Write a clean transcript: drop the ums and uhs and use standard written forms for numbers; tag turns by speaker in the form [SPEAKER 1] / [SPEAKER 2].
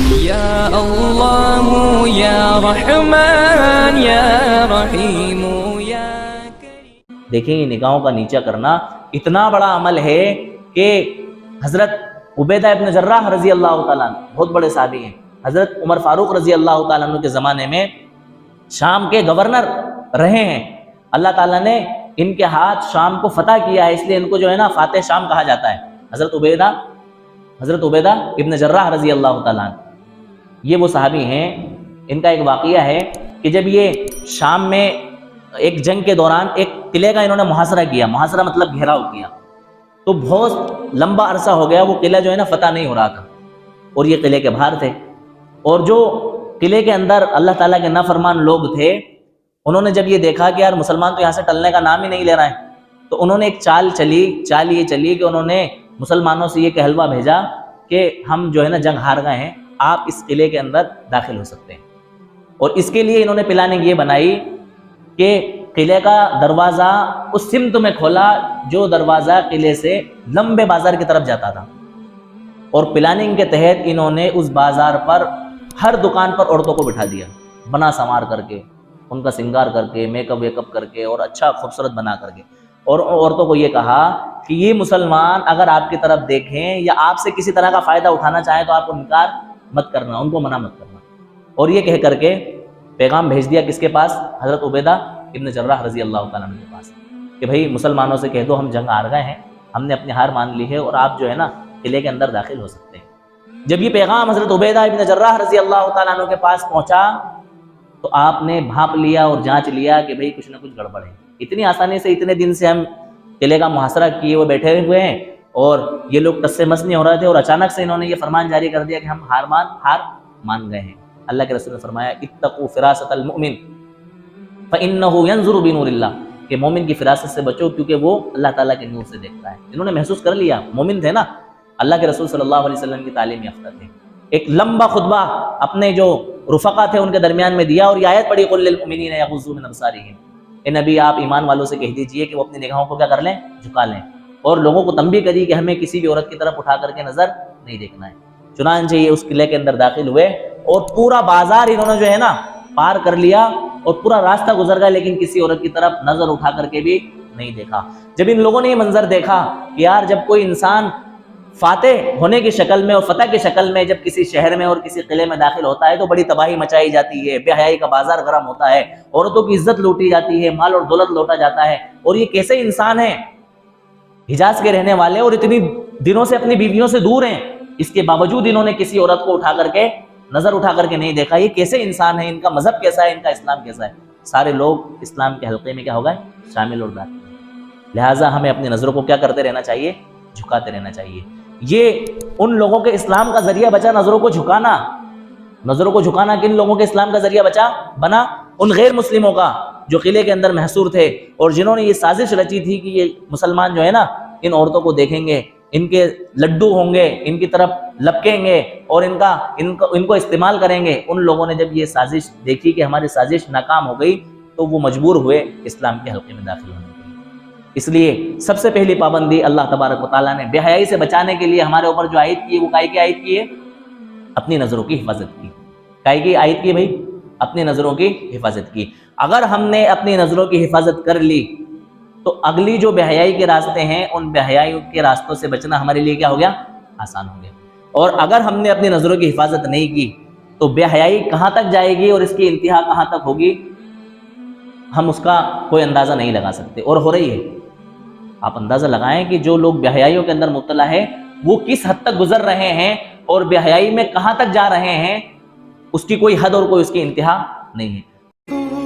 [SPEAKER 1] یا اللہ یا رحمان یا رحیم یا کریم۔
[SPEAKER 2] دیکھیں یہ نگاہوں کا نیچا کرنا اتنا بڑا عمل ہے کہ حضرت عبیدہ ابن جراح رضی اللہ تعالیٰ عنہ بہت بڑے صحابی ہیں، حضرت عمر فاروق رضی اللہ تعالیٰ عنہ کے زمانے میں شام کے گورنر رہے ہیں، اللہ تعالیٰ نے ان کے ہاتھ شام کو فتح کیا ہے، اس لیے ان کو جو ہے نا فاتح شام کہا جاتا ہے۔ حضرت عبیدہ ابن جراح رضی اللہ تعالیٰ عنہ یہ وہ صحابی ہیں، ان کا ایک واقعہ ہے کہ جب یہ شام میں ایک جنگ کے دوران ایک قلعے کا انہوں نے محاصرہ کیا، محاصرہ مطلب گھیراؤ کیا، تو بہت لمبا عرصہ ہو گیا وہ قلعہ جو ہے نا فتح نہیں ہو رہا تھا، اور یہ قلعے کے باہر تھے، اور جو قلعے کے اندر اللہ تعالیٰ کے نافرمان لوگ تھے انہوں نے جب یہ دیکھا کہ یار مسلمان تو یہاں سے ٹلنے کا نام ہی نہیں لے رہا ہے، تو انہوں نے ایک چال یہ چلی کہ انہوں نے مسلمانوں سے یہ کہلوا بھیجا کہ ہم جو ہے نا جنگ ہار گئے ہیں، آپ اس قلعے کے اندر داخل ہو سکتے ہیں، اور اس کے لیے انہوں نے پلاننگ یہ بنائی کہ قلعے کا دروازہ اس سمت میں کھولا جو دروازہ قلعے سے لمبے بازار کی طرف جاتا تھا، اور پلاننگ کے تحت انہوں نے اس بازار پر ہر دکان پر عورتوں کو بٹھا دیا، بنا سنوار کر کے، ان کا سنگار کر کے، میک اپ ویک اپ کر کے اور اچھا خوبصورت بنا کر کے، اور عورتوں کو یہ کہا کہ یہ مسلمان اگر آپ کی طرف دیکھیں یا آپ سے کسی طرح کا فائدہ اٹھانا چاہیں تو آپ کو انکار مت کرنا، ان کو منع مت کرنا، اور یہ کہہ کر کے پیغام بھیج دیا کس کے پاس؟ حضرت عبیدہ ابن جراح رضی اللہ تعالیٰ عنہ کے پاس، کہ بھائی مسلمانوں سے کہہ دو ہم جنگ ہار گئے ہیں، ہم نے اپنی ہار مان لی ہے اور آپ جو ہے نا قلعے کے اندر داخل ہو سکتے ہیں۔ جب یہ پیغام حضرت عبیدہ ابن جراح رضی اللہ تعالیٰ عنہ کے پاس پہنچا تو آپ نے بھانپ لیا اور جانچ لیا کہ بھئی کچھ نہ کچھ گڑبڑ ہے، اتنی آسانی سے اتنے دن سے ہم قلعے کا محاصرہ کیے ہوئے بیٹھے ہوئے ہیں اور یہ لوگ ٹس سے مس نہیں ہو رہے تھے، اور اچانک سے انہوں نے یہ فرمان جاری کر دیا کہ ہم ہار مان گئے ہیں۔ اللہ کے رسول نے فرمایا اتقوا فراست المؤمن فإنه ينظر بنور اللہ، کہ مومن کی فراست سے بچو کیونکہ وہ اللہ تعالیٰ کے نور سے دیکھتا ہے۔ انہوں نے محسوس کر لیا، مومن تھے نا، اللہ کے رسول صلی اللہ علیہ وسلم کی تعلیم یافتہ تھے۔ ایک لمبا خطبہ اپنے جو رفقا تھے ان کے درمیان میں دیا اور یہ آیت پڑھی قل للمؤمنین یغضوا من ابصارہم، اے نبی آپ ایمان والوں سے کہہ دیجئے کہ وہ اپنی نگاہوں کو کیا کر لیں؟ جھکا لیں، اور لوگوں کو تنبیہ کری کہ ہمیں کسی بھی عورت کی طرف اٹھا کر کے نظر نہیں دیکھنا ہے۔ چنانچہ یہ اس قلعے کے اندر داخل ہوئے اور پورا بازار انہوں نے جو ہے نا پار کر لیا اور پورا راستہ گزر گیا، لیکن کسی عورت کی طرف نظر اٹھا کر کے بھی نہیں دیکھا۔ جب ان لوگوں نے یہ منظر دیکھا کہ یار جب کوئی انسان فاتح ہونے کی شکل میں اور فتح کی شکل میں جب کسی شہر میں اور کسی قلعے میں داخل ہوتا ہے تو بڑی تباہی مچائی جاتی ہے، بے حیائی کا بازار گرم ہوتا ہے، عورتوں کی عزت لوٹی جاتی ہے، مال اور دولت لوٹا جاتا ہے، اور یہ کیسے انسان ہیں حجاز کے رہنے والے اور اتنی دنوں سے اپنی بیویوں سے دور ہیں، اس کے باوجود انہوں نے کسی عورت کو اٹھا کر کے نظر اٹھا کر کے نہیں دیکھا، یہ کیسے انسان ہے، ان کا مذہب کیسا ہے، ان کا اسلام کیسا ہے۔ سارے لوگ اسلام کے حلقے میں کیا ہو گئے؟ شامل اور داخل۔ لہٰذا ہمیں اپنی نظروں کو کیا کرتے رہنا چاہیے؟ جھکاتے رہنا چاہیے۔ یہ ان لوگوں کے اسلام کا ذریعہ بچا، نظروں کو جھکانا۔ نظروں کو جھکانا کن لوگوں کے اسلام کا ذریعہ بنا؟ ان غیر مسلموں کا جو قلعے کے اندر محصور تھے اور جنہوں نے یہ سازش رچی تھی کہ یہ مسلمان جو ہے نا ان عورتوں کو دیکھیں گے، ان کے لڈو ہوں گے، ان کی طرف لپکیں گے اور ان کو استعمال کریں گے۔ ان لوگوں نے جب یہ سازش دیکھی کہ ہماری سازش ناکام ہو گئی تو وہ مجبور ہوئے اسلام کے حلقے میں داخل ہونے کے لیے۔ اس لیے سب سے پہلی پابندی اللہ تبارک و تعالیٰ نے بے حیائی سے بچانے کے لیے ہمارے اوپر جو عائد کی ہے وہ کائی کی عائد کی ہے؟ اپنی نظروں کی حفاظت کی۔ کائی کی عائد کی بھائی؟ اپنی نظروں کی حفاظت کی۔ اگر ہم نے اپنی نظروں کی حفاظت کر لی تو اگلی جو بے حیائی کے راستے ہیں ان بے حیائی کے راستوں سے بچنا ہمارے لیے کیا ہو گیا؟ آسان ہو گیا۔ اور اگر ہم نے اپنی نظروں کی حفاظت نہیں کی تو بے حیائی کہاں تک جائے گی اور اس کی انتہا کہاں تک ہوگی ہم اس کا کوئی اندازہ نہیں لگا سکتے، اور ہو رہی ہے۔ آپ اندازہ لگائیں کہ جو لوگ بے حیائیوں کے اندر مبتلا ہے وہ کس حد تک گزر رہے ہیں اور بے حیائی میں کہاں تک جا رہے ہیں، اس کی کوئی حد اور کوئی اس کی انتہا نہیں ہے۔